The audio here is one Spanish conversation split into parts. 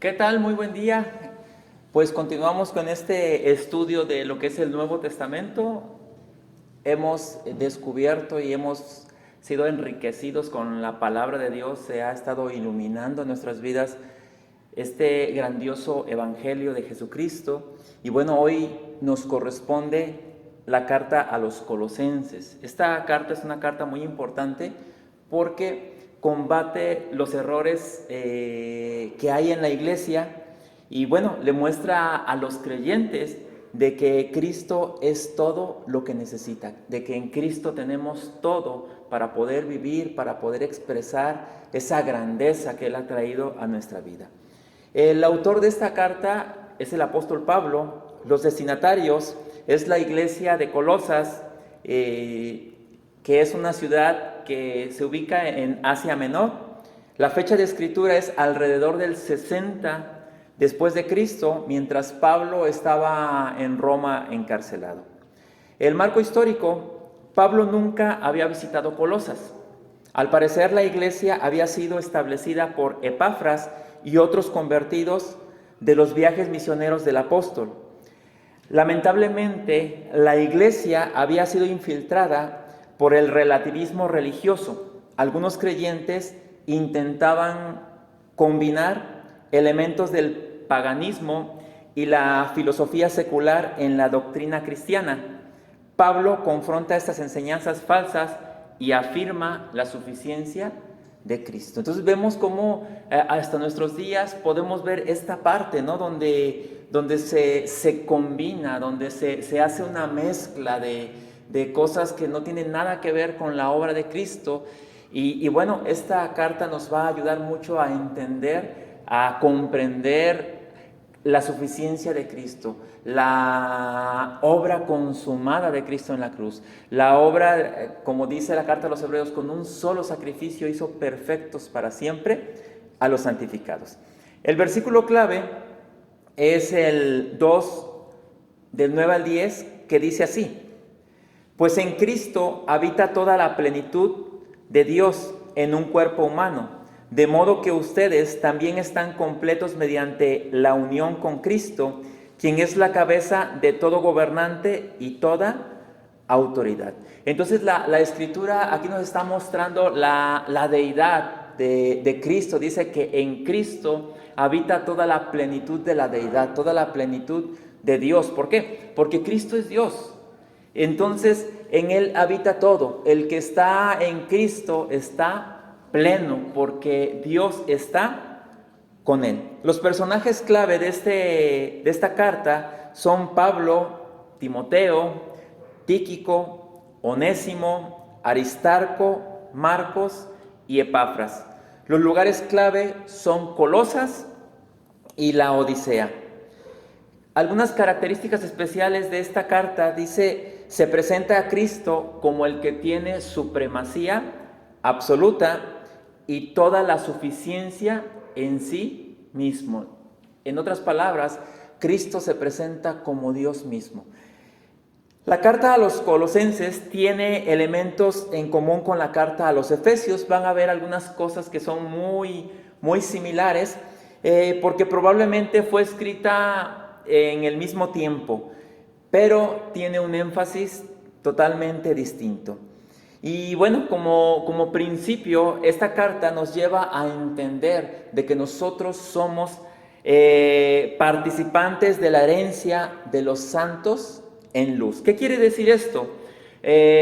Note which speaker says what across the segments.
Speaker 1: ¿Qué tal? Muy buen día. Pues continuamos con este estudio de lo que es el Nuevo Testamento. Hemos descubierto y hemos sido enriquecidos con la palabra de Dios. Se ha estado iluminando en nuestras vidas este grandioso evangelio de Jesucristo. Y bueno, hoy nos corresponde la carta a los Colosenses. Esta carta es una carta muy importante porque combate los errores que hay en la iglesia y bueno, le muestra a los creyentes de que Cristo es todo lo que necesitan, de que en Cristo tenemos todo para poder vivir, para poder expresar esa grandeza que Él ha traído a nuestra vida. El autor de esta carta es el apóstol Pablo. Los destinatarios es la iglesia de Colosas, que es una ciudad que se ubica en Asia Menor. La fecha de escritura es alrededor del 60 después de Cristo, mientras Pablo estaba en Roma encarcelado. El marco histórico: Pablo nunca había visitado Colosas. Al parecer la iglesia había sido establecida por Epafras y otros convertidos de los viajes misioneros del apóstol. Lamentablemente, la iglesia había sido infiltrada por el relativismo religioso. Algunos creyentes intentaban combinar elementos del paganismo y la filosofía secular en la doctrina cristiana. Pablo confronta estas enseñanzas falsas y afirma la suficiencia de Cristo. Entonces vemos cómo hasta nuestros días podemos ver esta parte, ¿no? Donde se combina, donde se hace una mezcla de cosas que no tienen nada que ver con la obra de Cristo. Y bueno, esta carta nos va a ayudar mucho a entender, a comprender la suficiencia de Cristo, la obra consumada de Cristo en la cruz, la obra, como dice la carta a los Hebreos, con un solo sacrificio hizo perfectos para siempre a los santificados. El versículo clave es el 2 del 9 al 10, que dice así: pues en Cristo habita toda la plenitud de Dios en un cuerpo humano, de modo que ustedes también están completos mediante la unión con Cristo, quien es la cabeza de todo gobernante y toda autoridad. Entonces la Escritura aquí nos está mostrando la deidad de Cristo. Dice que en Cristo habita toda la plenitud de la deidad, toda la plenitud de Dios. ¿Por qué? Porque Cristo es Dios. Entonces en Él habita todo. El que está en Cristo está pleno, porque Dios está con él. Los personajes clave de esta carta son Pablo, Timoteo, Tíquico, Onésimo, Aristarco, Marcos y Epafras. Los lugares clave son Colosas y la Odisea. Algunas características especiales de esta carta: dice, se presenta a Cristo como el que tiene supremacía absoluta y toda la suficiencia en sí mismo. En otras palabras, Cristo se presenta como Dios mismo. La carta a los Colosenses tiene elementos en común con la carta a los Efesios. Van a ver algunas cosas que son muy similares, porque probablemente fue escrita en el mismo tiempo, pero tiene un énfasis totalmente distinto. Y bueno, como principio, esta carta nos lleva a entender de que nosotros somos participantes de la herencia de los santos en luz. ¿Qué quiere decir esto?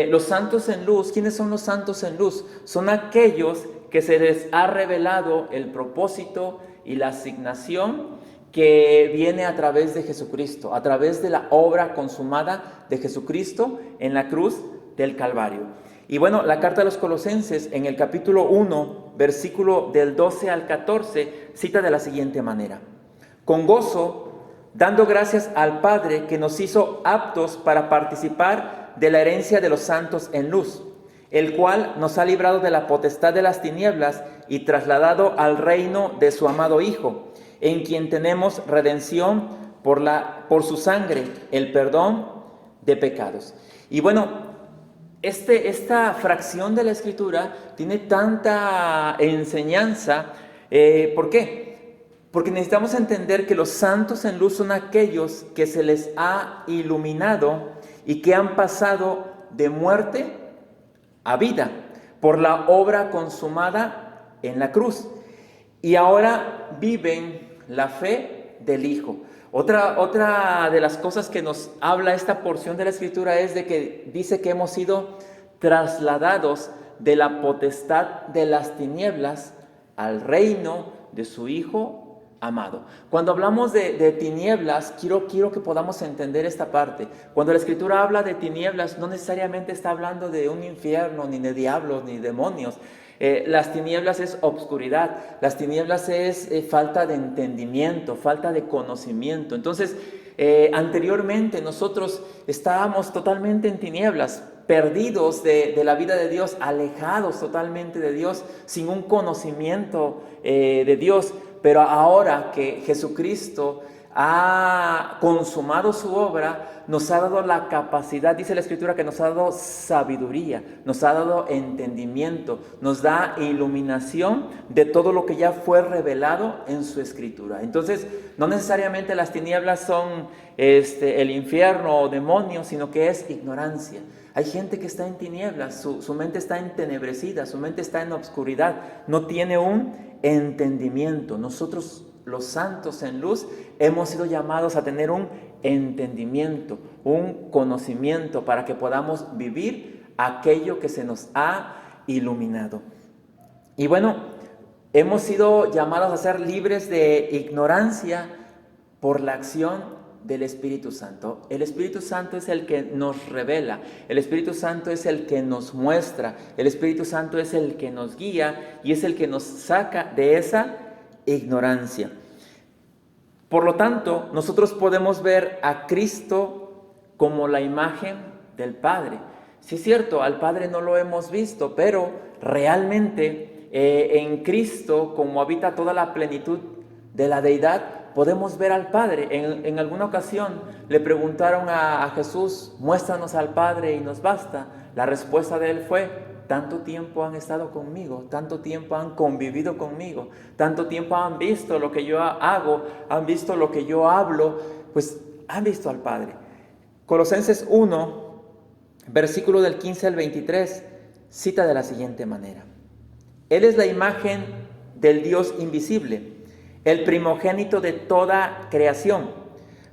Speaker 1: Los santos en luz, ¿quiénes son los santos en luz? Son aquellos que se les ha revelado el propósito y la asignación que viene a través de Jesucristo, a través de la obra consumada de Jesucristo en la cruz del Calvario. Y bueno, la carta a los Colosenses en el capítulo 1, versículo del 12 al 14, cita de la siguiente manera: con gozo, dando gracias al Padre que nos hizo aptos para participar de la herencia de los santos en luz, el cual nos ha librado de la potestad de las tinieblas y trasladado al reino de su amado Hijo, en quien tenemos redención por su sangre, el perdón de pecados. Y bueno, esta fracción de la Escritura tiene tanta enseñanza. ¿Por qué? Porque necesitamos entender que los santos en luz son aquellos que se les ha iluminado y que han pasado de muerte a vida por la obra consumada en la cruz. Y ahora viven la fe del Hijo. Otra de las cosas que nos habla esta porción de la Escritura es de que dice que hemos sido trasladados de la potestad de las tinieblas al reino de su Hijo amado. Cuando hablamos de tinieblas, quiero que podamos entender esta parte. Cuando la Escritura habla de tinieblas, no necesariamente está hablando de un infierno, ni de diablos, ni demonios. Las tinieblas es obscuridad, las tinieblas es falta de entendimiento, falta de conocimiento. Entonces, anteriormente nosotros estábamos totalmente en tinieblas, perdidos de la vida de Dios, alejados totalmente de Dios, sin un conocimiento de Dios. Pero ahora que Jesucristo ha consumado su obra, nos ha dado la capacidad, dice la Escritura, que nos ha dado sabiduría, nos ha dado entendimiento, nos da iluminación de todo lo que ya fue revelado en su Escritura. Entonces, no necesariamente las tinieblas son el infierno o demonios, sino que es ignorancia. Hay gente que está en tinieblas, su mente está entenebrecida, su mente está en obscuridad, no tiene un entendimiento. Nosotros, los santos en luz, hemos sido llamados a tener un entendimiento, un conocimiento para que podamos vivir aquello que se nos ha iluminado. Y bueno, hemos sido llamados a ser libres de ignorancia por la acción del Espíritu Santo. El Espíritu Santo es el que nos revela, el Espíritu Santo es el que nos muestra, el Espíritu Santo es el que nos guía y es el que nos saca de esa ignorancia. Por lo tanto, nosotros podemos ver a Cristo como la imagen del Padre. Sí es cierto, al Padre no lo hemos visto, pero realmente en Cristo, como habita toda la plenitud de la deidad, podemos ver al Padre. En alguna ocasión le preguntaron a Jesús, muéstranos al Padre y nos basta. La respuesta de él fue, tanto tiempo han estado conmigo, tanto tiempo han convivido conmigo, tanto tiempo han visto lo que yo hago, han visto lo que yo hablo, pues han visto al Padre. Colosenses 1, versículo del 15 al 23, cita de la siguiente manera. Él es la imagen del Dios invisible, el primogénito de toda creación,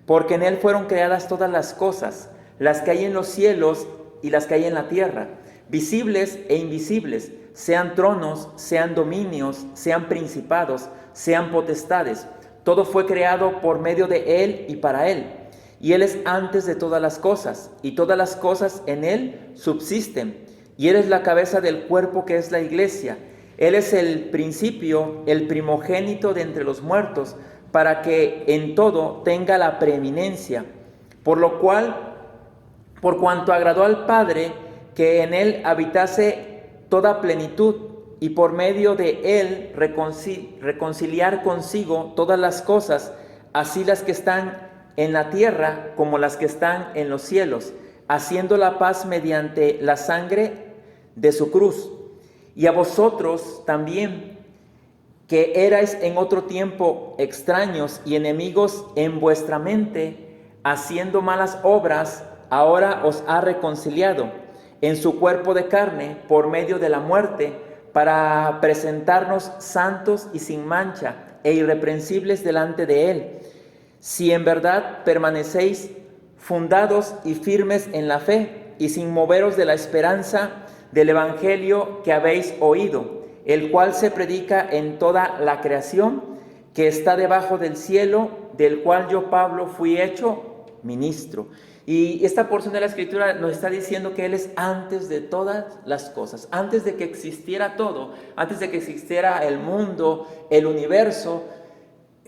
Speaker 1: porque en él fueron creadas todas las cosas, las que hay en los cielos y las que hay en la tierra, visibles e invisibles, sean tronos, sean dominios, sean principados, sean potestades. Todo fue creado por medio de él y para él. Y él es antes de todas las cosas, y todas las cosas en él subsisten. Y él es la cabeza del cuerpo que es la iglesia. Él es el principio, el primogénito de entre los muertos, para que en todo tenga la preeminencia. Por lo cual, por cuanto agradó al Padre que en él habitase toda plenitud, y por medio de él reconciliar consigo todas las cosas, así las que están en la tierra como las que están en los cielos, haciendo la paz mediante la sangre de su cruz. Y a vosotros también, que erais en otro tiempo extraños y enemigos en vuestra mente, haciendo malas obras, ahora os ha reconciliado en su cuerpo de carne por medio de la muerte, para presentarnos santos y sin mancha e irreprensibles delante de él. Si en verdad permanecéis fundados y firmes en la fe, y sin moveros de la esperanza del evangelio que habéis oído, el cual se predica en toda la creación que está debajo del cielo, del cual yo, Pablo, fui hecho ministro. Y esta porción de la Escritura nos está diciendo que Él es antes de todas las cosas, antes de que existiera todo, antes de que existiera el mundo, el universo,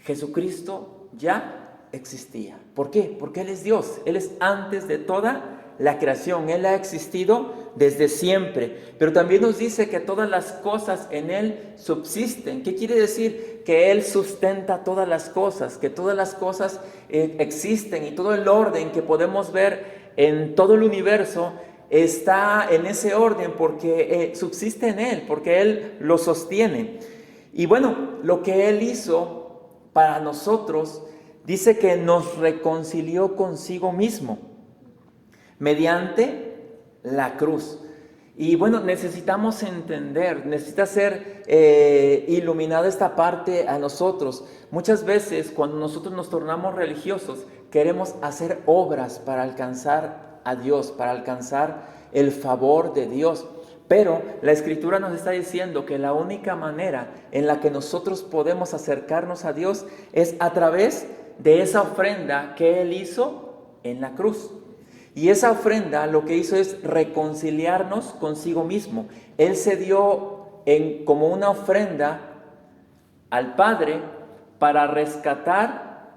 Speaker 1: Jesucristo ya existía. ¿Por qué? Porque Él es Dios, Él es antes de toda la creación, Él ha existido desde siempre, pero también nos dice que todas las cosas en Él subsisten. ¿Qué quiere decir? Que Él sustenta todas las cosas, que todas las cosas existen, y todo el orden que podemos ver en todo el universo está en ese orden porque subsiste en Él, porque Él lo sostiene. Y bueno, lo que Él hizo para nosotros, dice que nos reconcilió consigo mismo mediante la cruz. Y bueno, necesitamos entender, necesita ser iluminada esta parte a nosotros. Muchas veces cuando nosotros nos tornamos religiosos, queremos hacer obras para alcanzar a Dios, para alcanzar el favor de Dios. Pero la Escritura nos está diciendo que la única manera en la que nosotros podemos acercarnos a Dios es a través de esa ofrenda que Él hizo en la cruz. Y esa ofrenda lo que hizo es reconciliarnos consigo mismo. Él se dio como una ofrenda al Padre para rescatar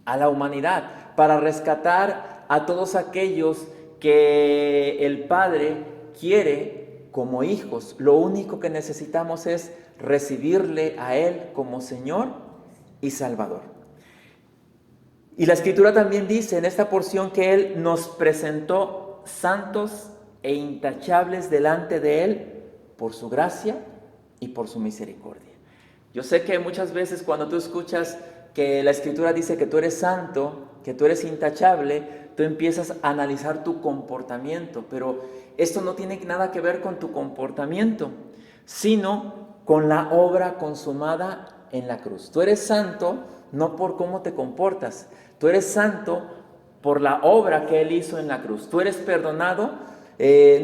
Speaker 1: a la humanidad, para rescatar a todos aquellos que el Padre quiere como hijos. Lo único que necesitamos es recibirle a Él como Señor y Salvador. Y la Escritura también dice en esta porción que Él nos presentó santos e intachables delante de Él por su gracia y por su misericordia. Yo sé que muchas veces cuando tú escuchas que la Escritura dice que tú eres santo, que tú eres intachable, tú empiezas a analizar tu comportamiento, pero esto no tiene nada que ver con tu comportamiento, sino con la obra consumada en la cruz. Tú eres santo no por cómo te comportas, tú eres santo por la obra que Él hizo en la cruz. Tú eres perdonado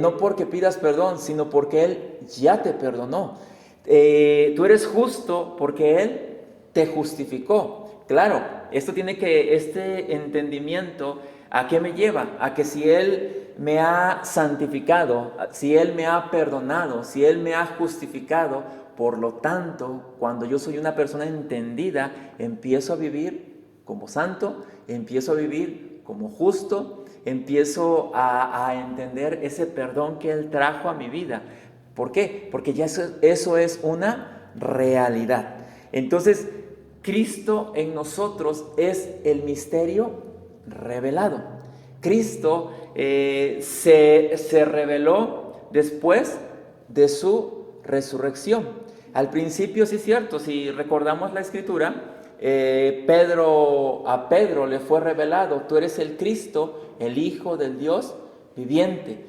Speaker 1: no porque pidas perdón, sino porque Él ya te perdonó. Tú eres justo porque Él te justificó. Claro, este entendimiento, ¿a qué me lleva? A que si Él me ha santificado, si Él me ha perdonado, si Él me ha justificado, por lo tanto, cuando yo soy una persona entendida, empiezo a vivir como santo, empiezo a vivir como justo, empiezo a entender ese perdón que Él trajo a mi vida. ¿Por qué? Porque ya eso es una realidad. Entonces, Cristo en nosotros es el misterio revelado. Cristo se reveló después de su resurrección. Al principio, sí es cierto, si recordamos la Escritura, a Pedro le fue revelado: tú eres el Cristo, el Hijo del Dios viviente.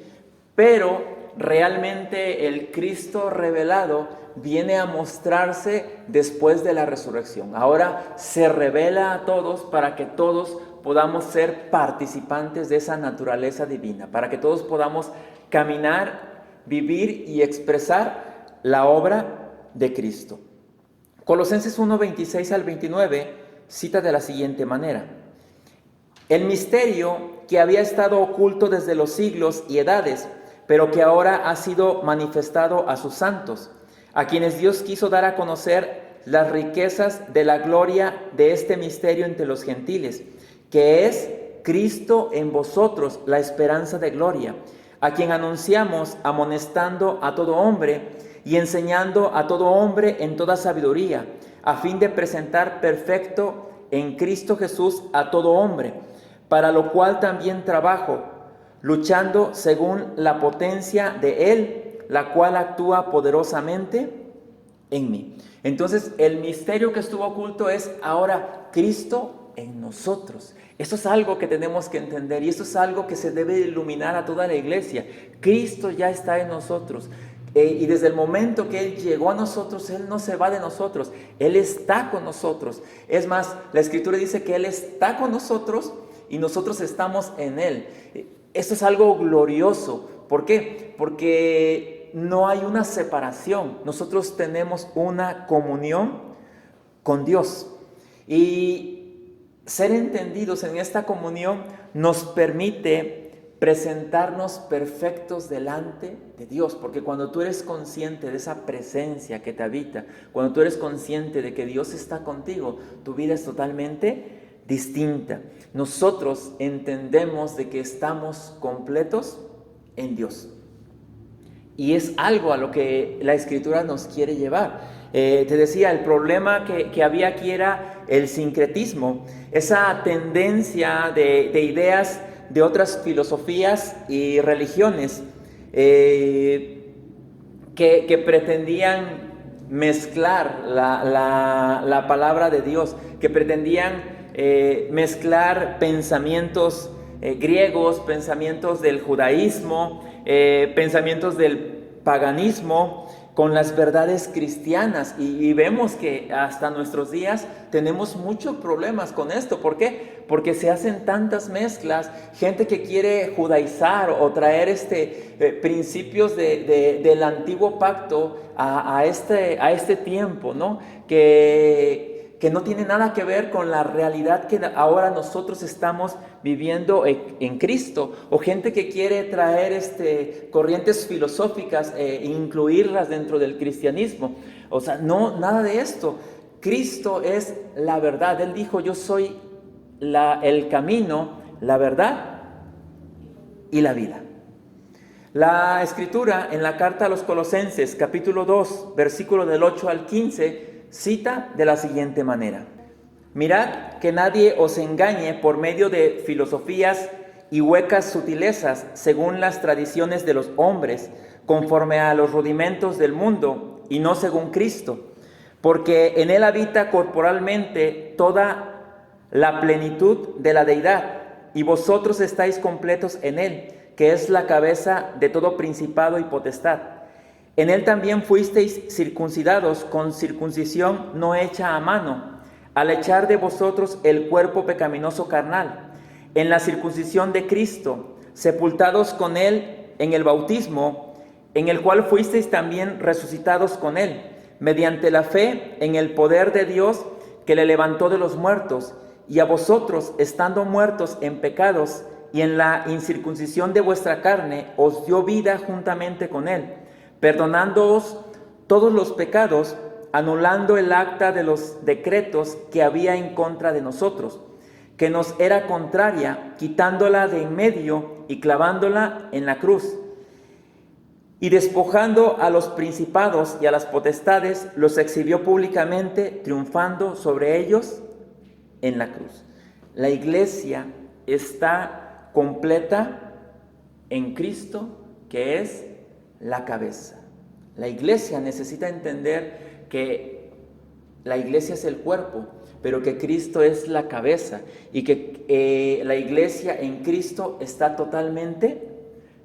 Speaker 1: Pero realmente el Cristo revelado viene a mostrarse después de la resurrección. Ahora se revela a todos para que todos podamos ser participantes de esa naturaleza divina, para que todos podamos caminar, vivir y expresar la obra de Cristo. Colosenses 1, 26 al 29 cita de la siguiente manera: el misterio que había estado oculto desde los siglos y edades, pero que ahora ha sido manifestado a sus santos, a quienes Dios quiso dar a conocer las riquezas de la gloria de este misterio entre los gentiles, que es Cristo en vosotros, la esperanza de gloria, a quien anunciamos amonestando a todo hombre y enseñando a todo hombre en toda sabiduría, a fin de presentar perfecto en Cristo Jesús a todo hombre, para lo cual también trabajo, luchando según la potencia de Él, la cual actúa poderosamente en mí. Entonces, el misterio que estuvo oculto es ahora Cristo en nosotros. Eso es algo que tenemos que entender y eso es algo que se debe iluminar a toda la iglesia. Cristo ya está en nosotros. Y desde el momento que Él llegó a nosotros, Él no se va de nosotros, Él está con nosotros. Es más, la Escritura dice que Él está con nosotros y nosotros estamos en Él. Esto es algo glorioso. ¿Por qué? Porque no hay una separación. Nosotros tenemos una comunión con Dios. Y ser entendidos en esta comunión nos permite presentarnos perfectos delante de Dios, porque cuando tú eres consciente de esa presencia que te habita, cuando tú eres consciente de que Dios está contigo, tu vida es totalmente distinta. Nosotros entendemos de que estamos completos en Dios. Y es algo a lo que la Escritura nos quiere llevar. Te decía, el problema que había aquí era el sincretismo, esa tendencia de ideas de otras filosofías y religiones que pretendían mezclar la palabra de Dios, que pretendían mezclar pensamientos griegos, pensamientos del judaísmo, pensamientos del paganismo con las verdades cristianas, y vemos que hasta nuestros días tenemos muchos problemas con esto. ¿Por qué? Porque se hacen tantas mezclas, gente que quiere judaizar o traer principios del antiguo pacto a este tiempo, ¿no? Que no tiene nada que ver con la realidad que ahora nosotros estamos viviendo en Cristo, o gente que quiere traer corrientes filosóficas e incluirlas dentro del cristianismo. O sea, no, nada de esto. Cristo es la verdad. Él dijo: yo soy el camino, la verdad y la vida. La Escritura en la carta a los Colosenses, capítulo 2, versículo del 8 al 15, cita de la siguiente manera: mirad que nadie os engañe por medio de filosofías y huecas sutilezas, según las tradiciones de los hombres, conforme a los rudimentos del mundo, y no según Cristo, porque en él habita corporalmente toda la plenitud de la deidad, y vosotros estáis completos en él, que es la cabeza de todo principado y potestad. En él también fuisteis circuncidados con circuncisión no hecha a mano, al echar de vosotros el cuerpo pecaminoso carnal, en la circuncisión de Cristo, sepultados con él en el bautismo, en el cual fuisteis también resucitados con él, mediante la fe en el poder de Dios que le levantó de los muertos, y a vosotros, estando muertos en pecados y en la incircuncisión de vuestra carne, os dio vida juntamente con él, perdonándoos todos los pecados, anulando el acta de los decretos que había en contra de nosotros, que nos era contraria, quitándola de en medio y clavándola en la cruz. Y despojando a los principados y a las potestades, los exhibió públicamente, triunfando sobre ellos en la cruz. La iglesia está completa en Cristo, que es la cabeza. La iglesia necesita entender que la iglesia es el cuerpo, pero que Cristo es la cabeza, y que la iglesia en Cristo está totalmente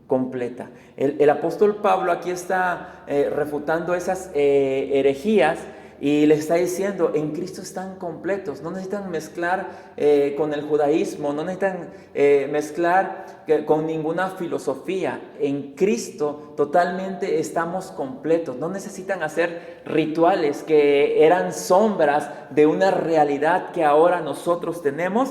Speaker 1: completa. El apóstol Pablo aquí está refutando esas herejías, y les está diciendo: en Cristo están completos, no necesitan mezclar con el judaísmo, no necesitan mezclar con ninguna filosofía. En Cristo totalmente estamos completos, no necesitan hacer rituales que eran sombras de una realidad que ahora nosotros tenemos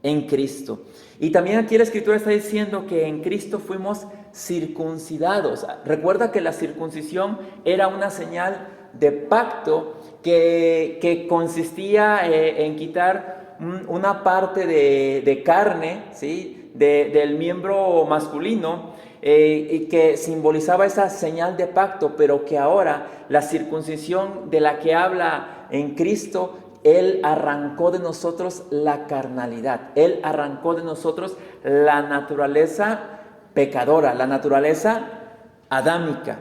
Speaker 1: en Cristo. Y también aquí la Escritura está diciendo que en Cristo fuimos circuncidados. Recuerda que la circuncisión era una señal de pacto que consistía en quitar una parte de carne, ¿sí?, del miembro masculino, y que simbolizaba esa señal de pacto, pero que ahora la circuncisión de la que habla en Cristo, Él arrancó de nosotros la carnalidad, Él arrancó de nosotros la naturaleza pecadora, la naturaleza adámica.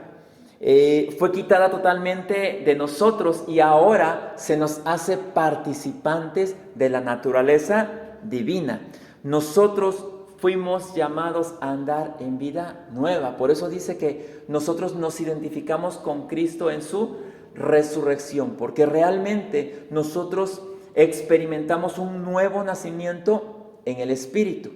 Speaker 1: Fue quitada totalmente de nosotros, y ahora se nos hace participantes de la naturaleza divina. Nosotros fuimos llamados a andar en vida nueva. Por eso dice que nosotros nos identificamos con Cristo en su resurrección, porque realmente nosotros experimentamos un nuevo nacimiento en el Espíritu.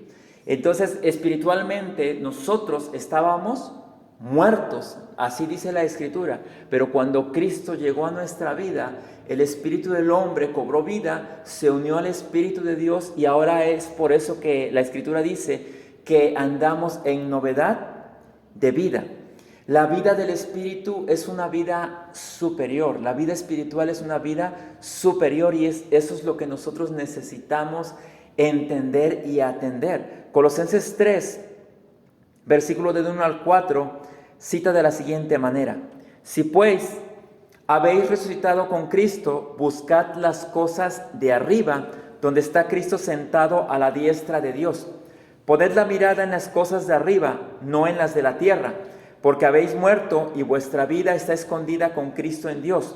Speaker 1: Entonces, espiritualmente nosotros estábamos muertos, así dice la Escritura, pero cuando Cristo llegó a nuestra vida, el espíritu del hombre cobró vida, se unió al Espíritu de Dios, y ahora es por eso que la Escritura dice que andamos en novedad de vida. La vida del Espíritu es una vida superior, la vida espiritual es una vida superior, y eso es lo que nosotros necesitamos entender y atender. Colosenses 3, versículo del 1 al 4, cita de la siguiente manera: si pues habéis resucitado con Cristo, buscad las cosas de arriba, donde está Cristo sentado a la diestra de Dios. Poned la mirada en las cosas de arriba, no en las de la tierra, porque habéis muerto y vuestra vida está escondida con Cristo en Dios.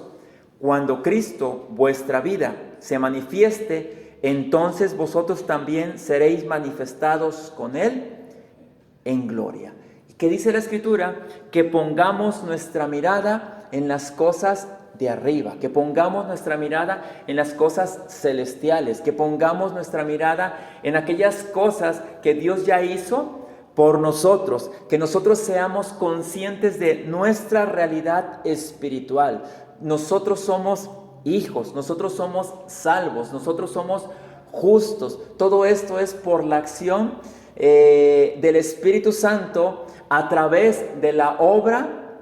Speaker 1: Cuando Cristo, vuestra vida, se manifieste, entonces vosotros también seréis manifestados con Él en gloria. ¿Y qué dice la Escritura? Que pongamos nuestra mirada en las cosas de arriba, que pongamos nuestra mirada en las cosas celestiales, que pongamos nuestra mirada en aquellas cosas que Dios ya hizo por nosotros, que nosotros seamos conscientes de nuestra realidad espiritual. Nosotros somos hijos, nosotros somos salvos, nosotros somos justos. Todo esto es por la acción del Espíritu Santo a través de la obra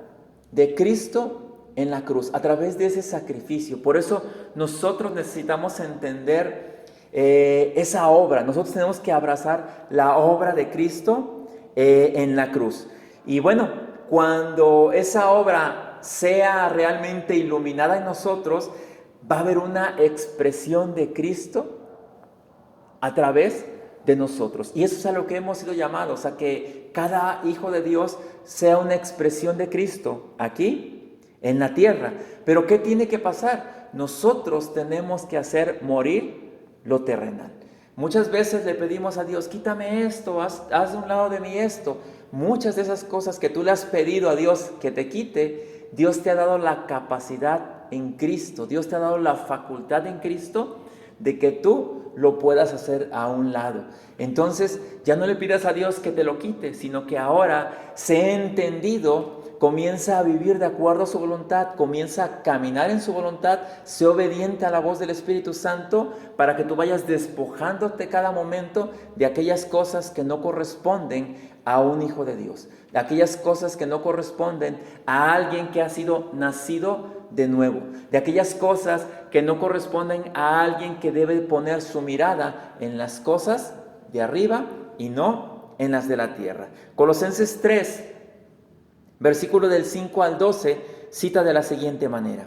Speaker 1: de Cristo en la cruz, a través de ese sacrificio. Por eso nosotros necesitamos entender esa obra. Nosotros tenemos que abrazar la obra de Cristo en la cruz. Y bueno, cuando esa obra sea realmente iluminada en nosotros, va a haber una expresión de Cristo a través de nosotros. Y eso es a lo que hemos sido llamados, a que cada hijo de Dios sea una expresión de Cristo aquí en la tierra. Pero ¿qué tiene que pasar? Nosotros tenemos que hacer morir lo terrenal. Muchas veces le pedimos a Dios, quítame esto, haz de un lado de mí esto. Muchas de esas cosas que tú le has pedido a Dios que te quite, Dios te ha dado la capacidad en Cristo, Dios te ha dado la facultad en Cristo de que tú lo puedas hacer a un lado. Entonces ya no le pidas a Dios que te lo quite, sino que ahora sé entendido, comienza a vivir de acuerdo a su voluntad, comienza a caminar en su voluntad, sé obediente a la voz del Espíritu Santo para que tú vayas despojándote cada momento de aquellas cosas que no corresponden a un hijo de Dios, de aquellas cosas que no corresponden a alguien que ha sido nacido de nuevo, de aquellas cosas que no corresponden a alguien que debe poner su mirada en las cosas de arriba y no en las de la tierra. Colosenses 3, versículo del 5 al 12, cita de la siguiente manera: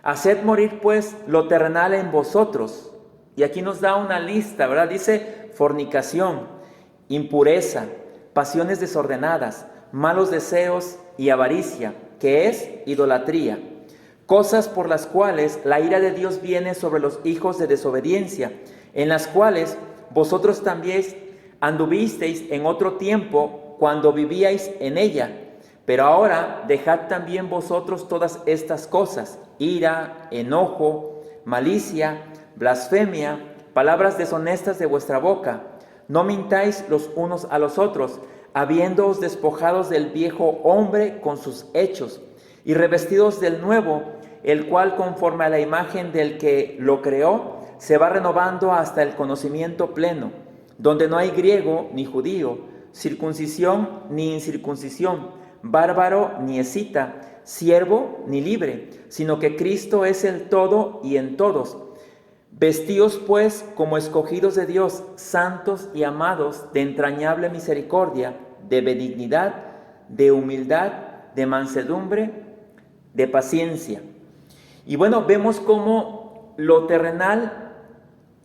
Speaker 1: haced morir pues lo terrenal en vosotros. Y aquí nos da una lista, ¿verdad? Dice fornicación, impureza, pasiones desordenadas, malos deseos y avaricia, que es idolatría. Cosas por las cuales la ira de Dios viene sobre los hijos de desobediencia, en las cuales vosotros también anduvisteis en otro tiempo cuando vivíais en ella. Pero ahora dejad también vosotros todas estas cosas: ira, enojo, malicia, blasfemia, palabras deshonestas de vuestra boca. No mintáis los unos a los otros, habiéndoos despojados del viejo hombre con sus hechos, y revestidos del nuevo, el cual conforme a la imagen del que lo creó, se va renovando hasta el conocimiento pleno, donde no hay griego ni judío, circuncisión ni incircuncisión, bárbaro ni escita, siervo ni libre, sino que Cristo es el todo y en todos. Vestíos pues como escogidos de Dios, santos y amados, de entrañable misericordia, de benignidad, de humildad, de mansedumbre, de paciencia. Y bueno, vemos cómo lo terrenal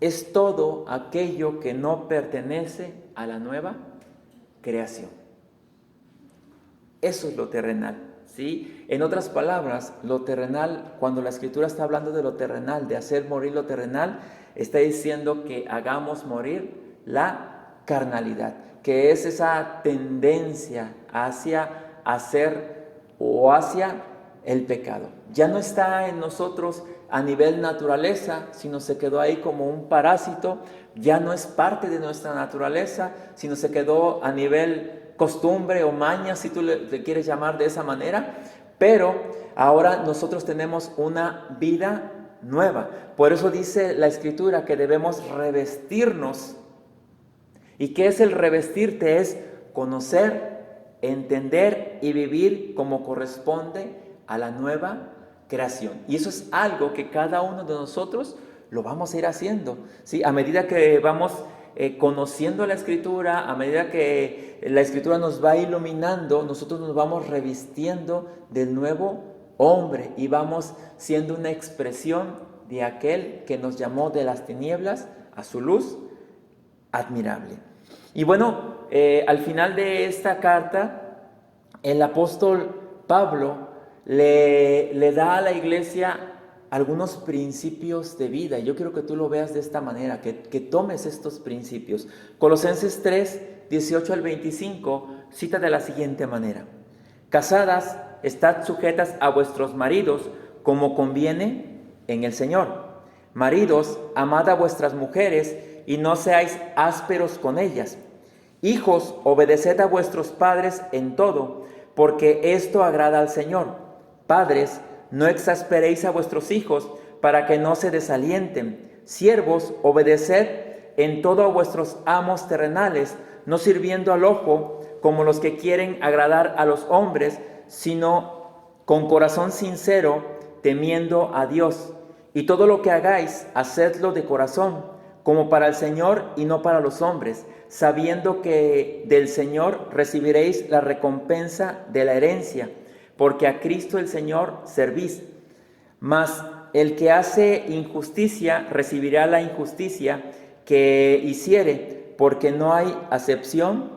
Speaker 1: es todo aquello que no pertenece a la nueva creación. Eso es lo terrenal, ¿sí? En otras palabras, lo terrenal, cuando la Escritura está hablando de lo terrenal, de hacer morir lo terrenal, está diciendo que hagamos morir la carnalidad, que es esa tendencia hacia hacer o hacia el pecado. Ya no está en nosotros a nivel naturaleza, sino se quedó ahí como un parásito. Ya no es parte de nuestra naturaleza, sino se quedó a nivel costumbre o maña, si tú le quieres llamar de esa manera. Pero ahora nosotros tenemos una vida nueva. Por eso dice la Escritura que debemos revestirnos. ¿Y qué es el revestirte? Es conocer, entender y vivir como corresponde a la nueva creación. Y eso es algo que cada uno de nosotros lo vamos a ir haciendo, ¿sí? A medida que vamos conociendo la Escritura, a medida que la Escritura nos va iluminando, nosotros nos vamos revistiendo del nuevo hombre y vamos siendo una expresión de aquel que nos llamó de las tinieblas a su luz admirable. Y bueno, al final de esta carta, el apóstol Pablo le da a la iglesia algunos principios de vida. Yo quiero que tú lo veas de esta manera, que tomes estos principios. Colosenses 3, 18 al 25, cita de la siguiente manera: Casadas, estad sujetas a vuestros maridos, como conviene en el Señor. Maridos, amad a vuestras mujeres, y no seáis ásperos con ellas. Hijos, obedeced a vuestros padres en todo, porque esto agrada al Señor. Padres, no exasperéis a vuestros hijos, para que no se desalienten. Siervos, obedeced en todo a vuestros amos terrenales, no sirviendo al ojo, como los que quieren agradar a los hombres, sino con corazón sincero, temiendo a Dios. Y todo lo que hagáis, hacedlo de corazón, como para el Señor y no para los hombres, sabiendo que del Señor recibiréis la recompensa de la herencia, porque a Cristo el Señor servís. Mas el que hace injusticia recibirá la injusticia que hiciere, porque no hay acepción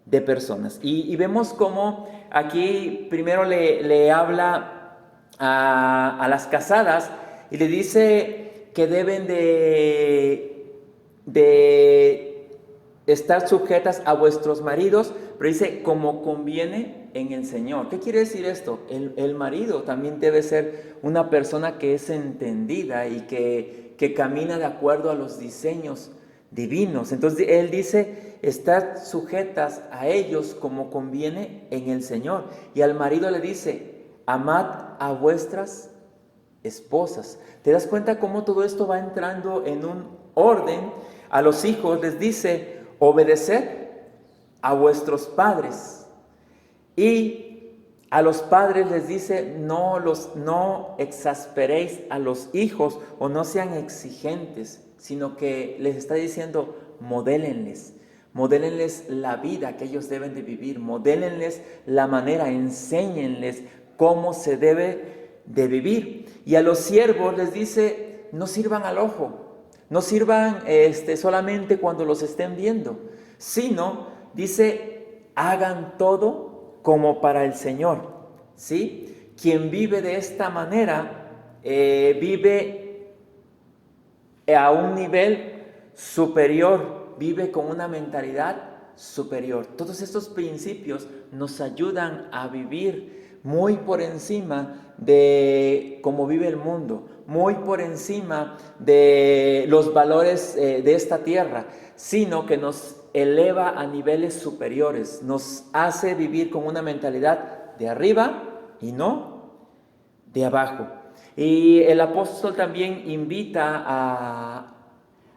Speaker 1: de personas. Y vemos cómo aquí primero le habla a las casadas y le dice que deben de estar sujetas a vuestros maridos, pero dice como conviene en el Señor. ¿Qué quiere decir esto? El marido también debe ser una persona que es entendida y que camina de acuerdo a los diseños divinos. Entonces él dice, estad sujetas a ellos como conviene en el Señor. Y al marido le dice, amad a vuestras esposas. ¿Te das cuenta cómo todo esto va entrando en un orden? A los hijos les dice, obedeced a vuestros padres. Y a los padres les dice, no exasperéis a los hijos o no sean exigentes, sino que les está diciendo, modélenles la vida que ellos deben de vivir, modélenles la manera, enséñenles cómo se debe de vivir. Y a los siervos les dice, no sirvan al ojo, no sirvan solamente cuando los estén viendo, sino, dice, hagan todo como para el Señor, ¿sí? Quien vive de esta manera, vive a un nivel superior, vive con una mentalidad superior. Todos estos principios nos ayudan a vivir muy por encima de cómo vive el mundo, muy por encima de los valores de esta tierra, sino que nos eleva a niveles superiores, nos hace vivir con una mentalidad de arriba y no de abajo. Y el apóstol también invita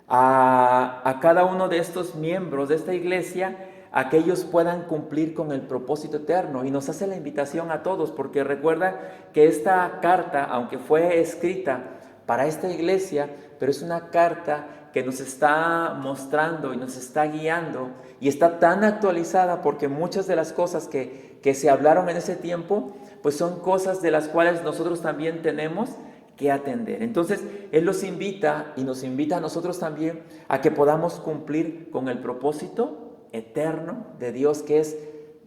Speaker 1: a cada uno de estos miembros de esta iglesia a que ellos puedan cumplir con el propósito eterno, y nos hace la invitación a todos, porque recuerda que esta carta, aunque fue escrita para esta iglesia, pero es una carta que nos está mostrando y nos está guiando, y está tan actualizada porque muchas de las cosas que se hablaron en ese tiempo, pues son cosas de las cuales nosotros también tenemos que atender. Entonces, Él los invita y nos invita a nosotros también a que podamos cumplir con el propósito eterno de Dios, que es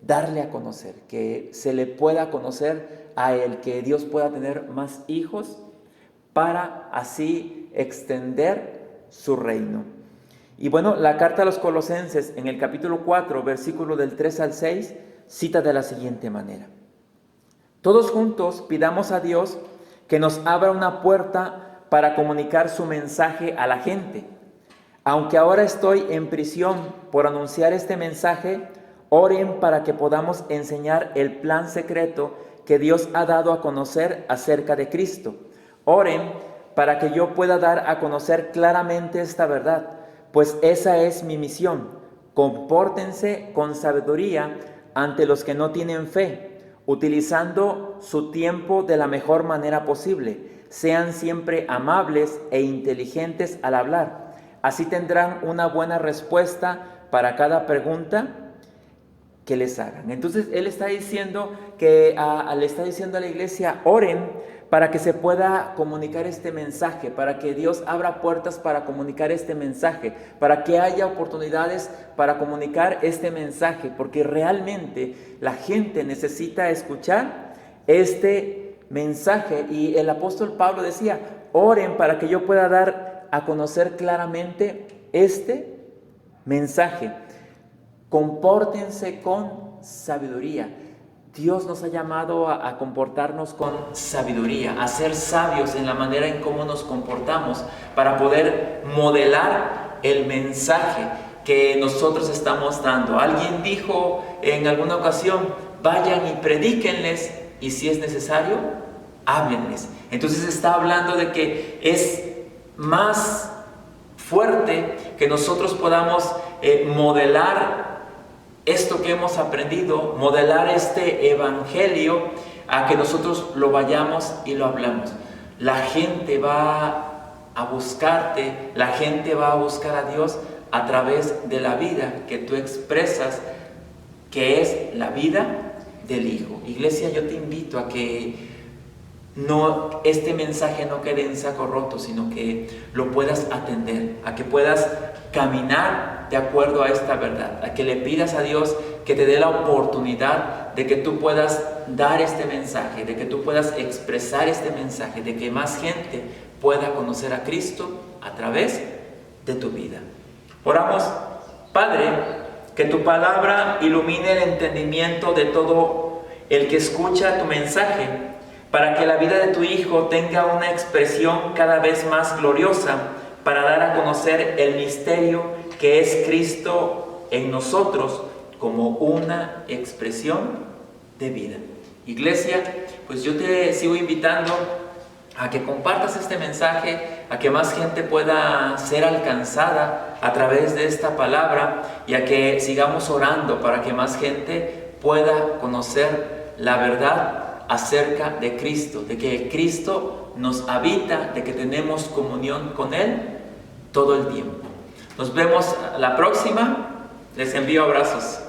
Speaker 1: darle a conocer, que se le pueda conocer a Él, que Dios pueda tener más hijos para así extender su reino. Y bueno, la carta a los Colosenses en el capítulo 4, versículo del 3 al 6, cita de la siguiente manera: todos juntos pidamos a Dios que nos abra una puerta para comunicar su mensaje a la gente. Aunque ahora estoy en prisión por anunciar este mensaje, oren para que podamos enseñar el plan secreto que Dios ha dado a conocer acerca de Cristo. Oren para que yo pueda dar a conocer claramente esta verdad, pues esa es mi misión. Compórtense con sabiduría ante los que no tienen fe, utilizando su tiempo de la mejor manera posible. Sean siempre amables e inteligentes al hablar. Así tendrán una buena respuesta para cada pregunta que les hagan. Entonces, él está diciendo le está diciendo a la iglesia, oren para que se pueda comunicar este mensaje, para que Dios abra puertas para comunicar este mensaje, para que haya oportunidades para comunicar este mensaje, porque realmente la gente necesita escuchar este mensaje. Y el apóstol Pablo decía: oren para que yo pueda dar a conocer claramente este mensaje. Compórtense con sabiduría. Dios nos ha llamado a comportarnos con sabiduría, a ser sabios en la manera en cómo nos comportamos, para poder modelar el mensaje que nosotros estamos dando. Alguien dijo en alguna ocasión: vayan y predíquenles, y si es necesario, háblenles. Entonces está hablando de que es más fuerte que nosotros podamos modelar esto que hemos aprendido, modelar este evangelio, a que nosotros lo vayamos y lo hablamos. La gente va a buscarte, la gente va a buscar a Dios a través de la vida que tú expresas, que es la vida del Hijo. Iglesia, yo te invito a que este mensaje no quede en saco roto, sino que lo puedas atender, a que puedas caminar de acuerdo a esta verdad, a que le pidas a Dios que te dé la oportunidad de que tú puedas dar este mensaje, de que tú puedas expresar este mensaje, de que más gente pueda conocer a Cristo a través de tu vida. Oramos. Padre, que tu palabra ilumine el entendimiento de todo el que escucha tu mensaje, para que la vida de tu Hijo tenga una expresión cada vez más gloriosa, para dar a conocer el misterio que es Cristo en nosotros, como una expresión de vida. Iglesia, pues yo te sigo invitando a que compartas este mensaje, a que más gente pueda ser alcanzada a través de esta palabra, y a que sigamos orando para que más gente pueda conocer la verdad acerca de Cristo, de que Cristo nos habita, de que tenemos comunión con Él todo el tiempo. Nos vemos la próxima. Les envío abrazos.